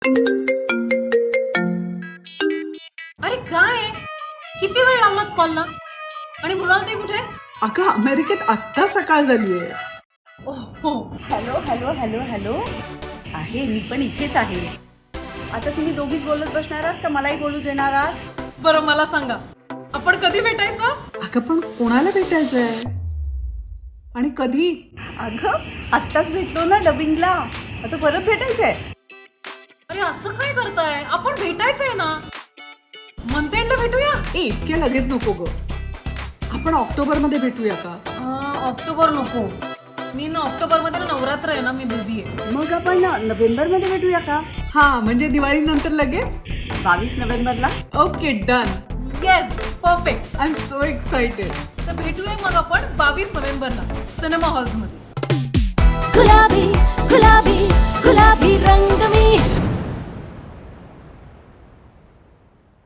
अरे काय किती वेळ लावलात कॉलला आणि मृणाल ते कुठे? अगं अमेरिकेत आत्ता सकाळ झालीये. ओहो हॅलो हॅलो हॅलो हॅलो आहे, मी पण इथेच आहे. आता तुम्ही दोघीच बोलत बसणार आहात का मलाही बोलू देणार आहात? बरं मला सांगा आपण कधी भेटायचं? अगं पण कोणाला भेटायचंय आणि कधी? अगं आत्ताच भेटलो ना डबिंगला, आता परत भेटायचंय. अरे असं काय करताय? आपण भेटायचंय ना, मंथ एंडला भेटूया. इतक्या लगेच नको ग. आपण ऑक्टोबर मध्ये भेटूया का? ऑक्टोबर नको, मी ना ऑक्टोबर मध्ये नवरात्र आहे ना, मी बिझी आहे. मग आपण नोव्हेंबर मध्ये भेटूया का? हा म्हणजे दिवाळी नंतर लगेच. 22 नोव्हेंबरला. Okay done. Yes perfect. I am so excited. तर भेटूया मग आपण 22 नोव्हेंबरला सिनेमा हॉल्स मध्ये. गुलाबी गुलाबी गुलाबी रंग में